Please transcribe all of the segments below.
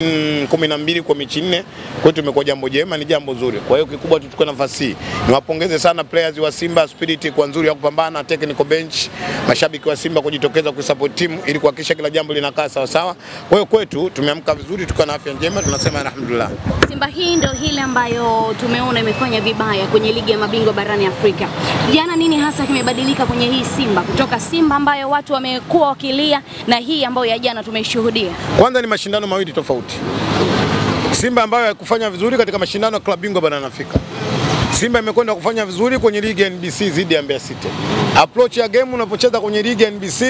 12 kwa mechi 4 kwetu imekuwa jambo jema, ni jambo zuri. Kwa hiyo kikubwa tuchukue nafasi hii niwapongeze sana players wa Simba, spirit kwa nzuri ya kupambana, technical bench, mashabiki wa Simba kujitokeza kusupport timu ili kuhakikisha kila jambo linakaa sawa sawa. Kwa hiyo kwetu tumeamka vizuri, tuko na afya njema, tunasema alhamdulillah. Simba hii ndio ile ambayo tumeona imefanya vibaya kwenye ligi ya mabingwa barani Afrika. Jana nini hasa kimebadilika kwenye hii Simba kutoka Simba ambayo watu wamekuwa wakilia na hii ambayo ya jana tumeshuhudia? Kwanza ni mashindano mawili tofauti. Simba ambayo haikufanya vizuri katika mashindano ya klabu bingwa barani Afrika. Simba imekwenda kufanya vizuri kwenye ligi ya NBC dhidi ya Mbeya City. Approach ya game unapocheza kwenye ligi ya NBC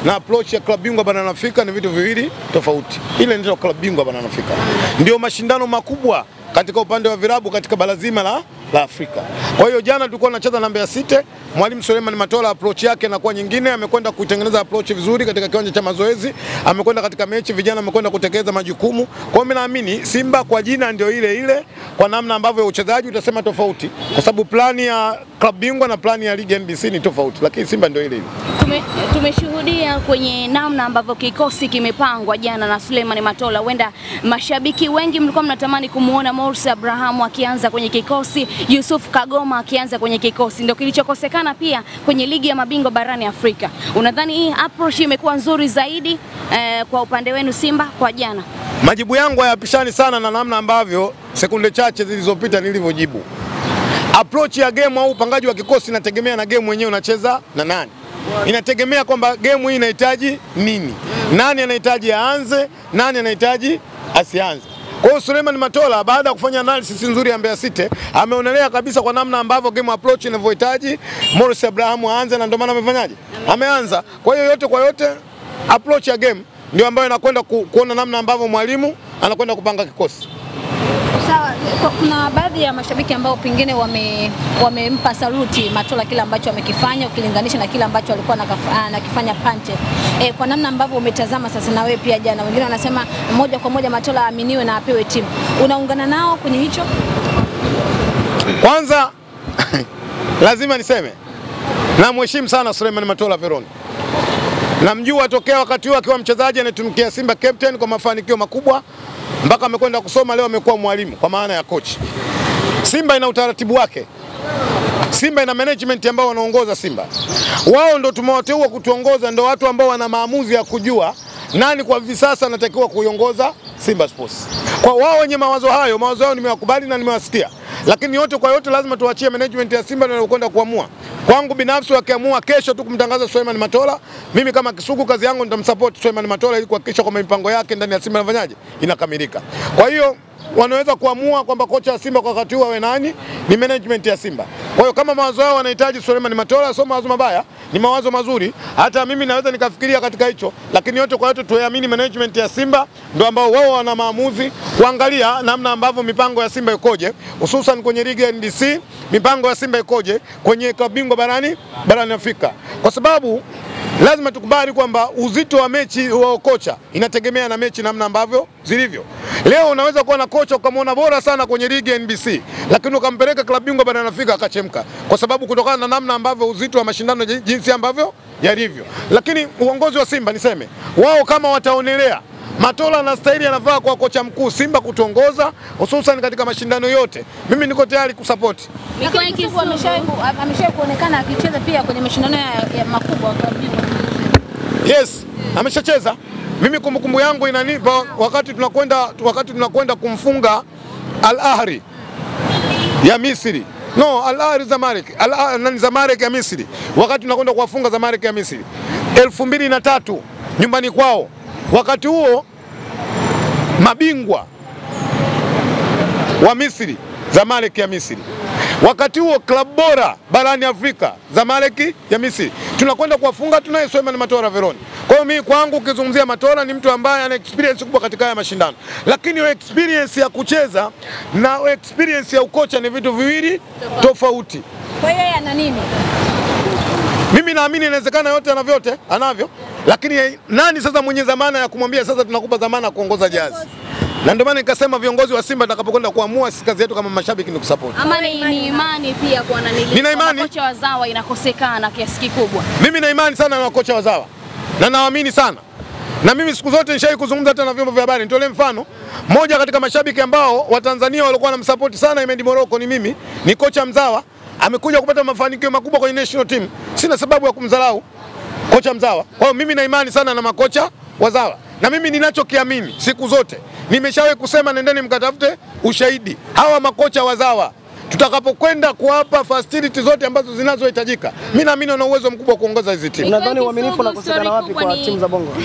na approach ya klabu bingwa barani Afrika ni vitu viwili tofauti. Ile ndio klabu bingwa barani Afrika. Ndio mashindano makubwa katika upande wa vilabu katika bara zima la Afrika. Kwa hiyo jana tulikuwa tunacheza na Mbeya City, Mwalimu Suleiman Matola approach yake na kwa nyingine amekwenda kutengeneza approach vizuri katika kiwanja cha mazoezi, amekwenda katika mechi, vijana amekwenda kutekeleza majukumu. Kwa hiyo mimi naamini Simba kwa jina ndio ile ile, kwa namna ambavyo uchezaji utasema tofauti, kwa sababu plani ya klabu bingwa na plani ya ligi NBC ni tofauti, lakini Simba ndio ile ile. Tumeshuhudia kwenye namna ambavyo kikosi kimepangwa jana na Suleiman Matola. Huenda mashabiki wengi mlikuwa mnatamani kumuona Morsi Abraham akianza kwenye kikosi, Yusuf Kagoma akianza kwenye kikosi. Ndio kilichokosekana pia kwenye ligi ya mabingwa barani Afrika. Unadhani hii approach imekuwa nzuri zaidi kwa upande wenu Simba kwa jana? Majibu yangu hayapishani sana na namna ambavyo sekunde chache zilizopita nilivyojibu. Approach ya game au upangaji wa kikosi inategemea na game wenyewe unacheza na nani. Inategemea kwamba game hii inahitaji nini. Nani anahitaji aanze, nani anahitaji asianze. Kwa hiyo Suleiman Matola baada ya kufanya analysis nzuri ya Mbeya City ameonelea kabisa kwa namna ambavyo game approach inavyohitaji Morsi Abraham aanze, na ndio maana amefanyaje? Ameanza. Kwa hiyo yote kwa yote approach ya game ndio ambayo inakwenda kuona namna ambavyo mwalimu anakwenda kupanga kikosi. Sawa, kuna baadhi ya mashabiki ambao pengine wamempa saluti Matola kile ambacho amekifanya ukilinganisha na kile ambacho alikuwa anakifanya Pante. Kwa namna ambavyo umetazama sasa na wewe pia jana, wengine wanasema moja kwa moja Matola aaminiwe na apewe timu. Unaungana nao kwenye hicho? Kwanza lazima niseme namheshimu sana Suleiman Matola Veron. Namjua tokea wakati huo akiwa mchezaji anatumikia Simba captain kwa mafanikio makubwa, mpaka amekwenda kusoma, leo amekuwa mwalimu kwa maana ya coach. Simba ina utaratibu wake. Simba ina management ambao wanaongoza Simba. Wao ndio tumewateua kutuongoza, ndio watu ambao wana maamuzi ya kujua nani kwa hivi sasa anatakiwa kuiongoza Simba Sports. Kwa wao wenye mawazo yao nimewakubali na nimewasikia. Lakini yote kwa yote lazima tuachie management ya Simba ndio kwenda kuamua. Kwangu binafsi wakiamua kesho tu kumtangaza Suleiman Matola, mimi kama Kisugu kazi yangu nitamsupport Suleiman Matola ili kuhakikisha kwamba mipango yake ndani ya Simba inafanyaje? Inakamilika. Kwa hiyo wanaweza kuamua kwamba kocha wa Simba kwa wakati huu awe nani, ni management ya Simba. Kwa hiyo kama mawazo yao wanahitaji Suleiman Matola, sio mawazo mabaya, ni mawazo mazuri. Hata mimi naweza nikafikiria katika hicho, lakini yote kwa yote tuamini management ya Simba ndio ambao wao wana maamuzi kuangalia namna ambavyo mipango ya Simba ikoje, hususan kwenye ligi ya NBC, mipango ya Simba ikoje kwenye klabu bingwa barani Afrika. Kwa sababu lazima tukubali kwamba uzito wa mechi wa kocha inategemea na mechi namna ambavyo zilivyo. Leo unaweza kuwa na kocha ukamwona bora sana kwenye ligi ya NBC, lakini ukampeleka klabu bingwa barani Afrika akachemka, kwa sababu kutokana na namna ambavyo uzito wa mashindano jinsi ambavyo yalivyo. Lakini uongozi wa Simba niseme, wao kama wataonelea Matola na staili anafaa kwa kocha mkuu Simba kutongoza hususan katika mashindano yote, mimi niko tayari kusupport. Kisugu ameshawahi kuonekana akicheza pia kwenye mashindano ya makubwa kwa bingwa. Yes, ameshacheza. Mimi kumbukumbu yangu inanipa wakati tunakwenda kumfunga Al Ahly ya Misri. No, Al Ahly Zamalek ya Misri. Wakati tunakwenda kuwafunga Zamalek ya Misri 2003 nyumbani kwao. Wakati huo mabingwa wa Misri, Zamalek ya Misri. Wakati huo klabu bora barani Afrika, Zamalek ya Misri. Tunakwenda kuwafunga, tunaye Suleiman Matola Veron. Kwa hiyo mimi kwangu ukizungumzia Matola ni mtu ambaye ana experience kubwa katika haya mashindano. Lakini experience ya kucheza na experience ya ukocha ni vitu viwili tofauti. Kwa hiyo ana nini? Mimi naamini inawezekana yote anavyo. Lakini nani sasa mwenye zamana ya kumwambia sasa tunakupa zamana ya kuongoza Jazi? Na ndio maana nikasema viongozi wa Simba tutakapokwenda kuamua, kazi yetu kama mashabiki ni kusupport. Ama ni imani pia kwa nani? Nina imani kocha wazawa inakosekana kiasi kikubwa. Mimi na imani sana na kocha wazawa. Na naamini sana Na mimi siku zote nishawahi kuzungumza hata na vyombo vya habari. Nitolee mfano, moja katika mashabiki ambao wa Tanzania walikuwa wanamsupport sana Ahmed Morocco ni mimi, ni kocha mzawa, amekuja kupata mafanikio makubwa kwenye national team. Sina sababu ya kumdharau kocha mzawa. Kwa hiyo mimi na imani sana na makocha wazawa. Na mimi ninachokiamini siku zote, nimeshawahi kusema, nendeni mkatafute ushahidi. Hawa makocha wazawa tutakapokwenda kuwapa facility zote ambazo zinazohitajika, mimi naamini wana uwezo mkubwa kuongoza hizi timu. Unadhani uaminifu unakosekana wapi kwa timu za Bongo?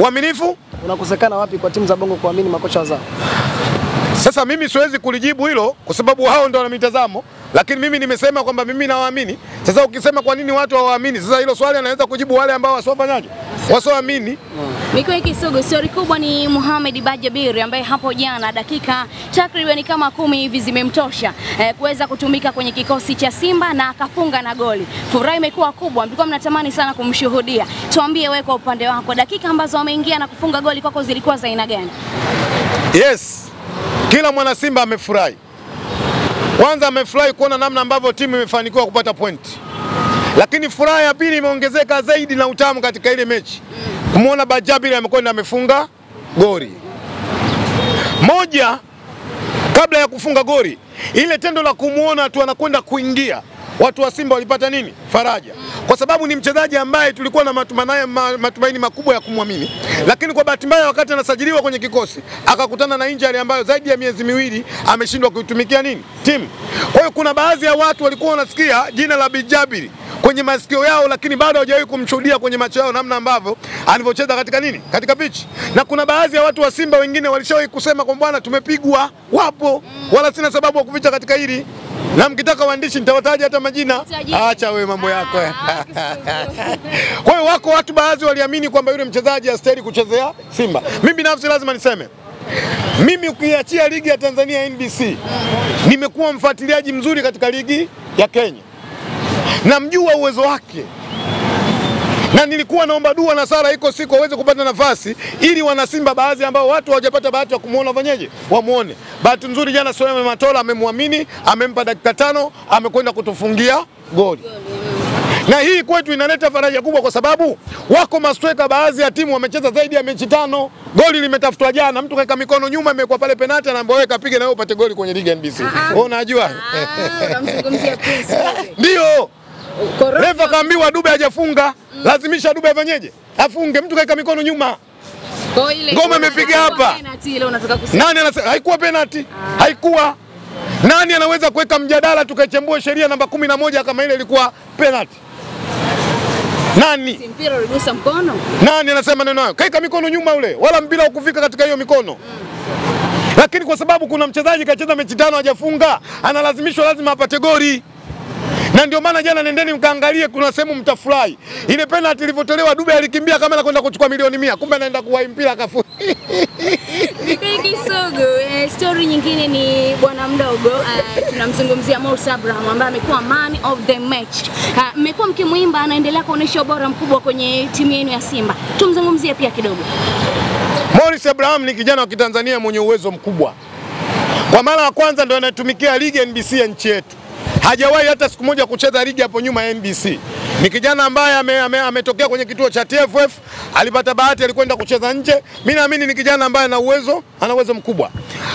Uaminifu unakosekana wapi kwa timu za Bongo kuamini makocha wazao? Sasa mimi siwezi kulijibu hilo kwa sababu hao ndio wana mitazamo, lakini mimi nimesema kwamba mimi nawaamini. Sasa ukisema kwa nini watu hawaamini, sasa hilo swali anaweza kujibu wale ambao wasiofanyaje, wasioamini. Mikoa Kisugu, story kubwa ni Mohamed Bajabiri ambaye hapo jana dakika takriban kama 10 hivi zimemtosha kuweza kutumika kwenye kikosi cha Simba na akafunga na goli. Furaha imekuwa kubwa, mlikuwa mnatamani sana kumshuhudia. Tuambie wewe kwa upande wako, dakika ambazo ameingia na kufunga goli kwako zilikuwa za aina gani? Yes, kila mwana Simba amefurahi. Kwanza amefurahi kuona namna ambavyo timu imefanikiwa kupata pointi. Lakini furaha ya pili imeongezeka zaidi na utamu katika ile mechi, kumuona Bajabiri amekwenda amefunga goli moja. Kabla ya kufunga goli, ile tendo la kumuona tu anakwenda kuingia, watu wa Simba walipata nini? Faraja. Kwa sababu ni mchezaji ambaye tulikuwa na matumaini makubwa ya kumwamini. Lakini kwa bahati mbaya wakati anasajiliwa kwenye kikosi, akakutana na injury ambayo zaidi ya miezi miwili ameshindwa kuitumikia nini? Timu. Kwa hiyo kuna baadhi ya watu walikuwa wanasikia jina la Bajabiri kwenye masikio yao, lakini bado hawajawahi kumshuhudia kwenye macho yao namna ambavyo alivyocheza katika nini? Katika pitch. Na kuna baadhi ya watu wa Simba wengine walishawahi kusema kwa bwana tumepigwa, wapo, wala sina sababu ya kuficha katika hili. Na mkitaka waandishi nitawataja hata majina. Acha wewe mambo yako. Kwa hiyo wako watu baadhi waliamini kwamba yule mchezaji hastahili kuchezea Simba. Mimi binafsi lazima niseme, mimi ukiachia ligi ya Tanzania NBC, nimekuwa mfuatiliaji mzuri katika ligi ya Kenya. Namjua uwezo wake. Na nilikuwa naomba dua na sala iko siku aweze kupata nafasi ili wana Simba baadhi ambao watu hawajapata bahati ya kumuona fanyeje, wamuone. Bahati nzuri jana Suleiman Matola amemwamini, amempa dakika 5, amekwenda kutufungia goli. Na hii kwetu inaleta faraja kubwa kwa sababu wako mastreka baadhi ya timu wamecheza zaidi ya mechi 5, goli limetafutwa jana, mtu kaeka mikono nyuma imekuwa pale penalty anaambiwa wewe kapige na wewe upate goli kwenye ligi ya NBC. Wewe unajua? Unamzungumzia Prince. Ndio. Refa kaambiwa Dube hajafunga, lazimisha Dube afanyeje? Afunge, mtu kaeka mikono nyuma. Ngoma imepiga hapa. Nani anasema haikuwa penalty? Haikuwa. Nani anaweza kuweka mjadala tukachambua sheria namba 11 kama ile ilikuwa penalty? Nani? Si mpira uligusa mkono? Nani anasema neno hayo? Kaeka mikono nyuma ule, wala mpira ukufika katika hiyo mikono. Lakini kwa sababu kuna mchezaji kacheza mechi 5 hajafunga, analazimishwa lazima apate goli. Na ndio maana jana nendeni mkaangalie, kuna sehemu mtafurahi. Ile penalty ilivyotolewa Dube alikimbia kama anakwenda kuchukua milioni 100, kumbe anaenda kuwai mpira akafunga. Kisugu, story nyingine ni bwana mdogo, tunamzungumzia Morris Abraham ambaye amekuwa man of the match. Mmekuwa mkimuimba, anaendelea kuonyesha ubora mkubwa kwenye timu yenu ya Simba. Tumzungumzie pia kidogo. Morris Abraham ni kijana wa Kitanzania mwenye uwezo mkubwa. Kwa mara ya kwanza ndio anatumikia ligi ya NBC ya nchi yetu. Hajawahi hata siku moja kucheza ligi hapo nyuma ya NBC. Ni kijana ambaye ametokea kwenye kituo cha TFF, alipata bahati alikwenda kucheza nje. Mimi naamini ni kijana ambaye ana uwezo mkubwa.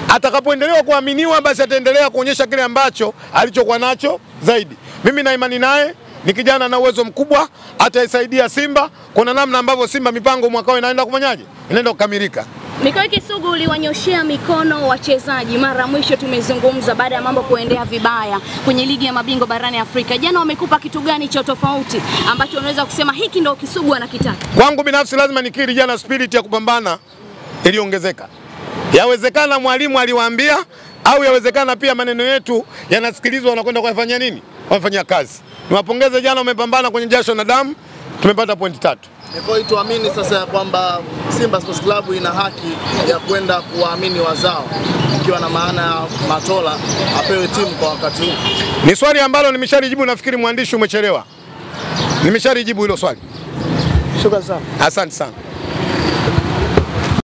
Atakapoendelea kuaminiwa basi ataendelea kuonyesha kile ambacho alichokuwa nacho zaidi. Mimi na imani naye, ni kijana ana uwezo mkubwa, ataisaidia Simba. Kuna namna ambavyo Simba mipango mwaka inaenda kufanyaje? Inaenda kukamilika. Mikoa Kisugu, uliwanyoshea mikono wachezaji mara mwisho tumezungumza baada ya mambo kuendea vibaya kwenye ligi ya mabingwa barani Afrika. Jana wamekupa kitu gani cha tofauti ambacho unaweza kusema hiki ndio Kisugu anakitaka? Kwangu binafsi lazima nikiri, jana spirit ya kupambana iliongezeka. Yawezekana mwalimu aliwaambia, au yawezekana pia maneno yetu yanasikilizwa, wanakwenda kufanya nini? Wafanya kazi. Niwapongeze, jana wamepambana kwenye jasho na damu, tumepata pointi 3. Kwa hiyo tuamini sasa ya kwamba Simba Sports Club ina haki ya kwenda kuwaamini wazao, ikiwa na maana ya Matola apewe timu kwa wakati huu. Ni swali ambalo nimeshalijibu, nafikiri mwandishi umechelewa. Nimeshalijibu hilo swali. Shukrani sana. Asante sana.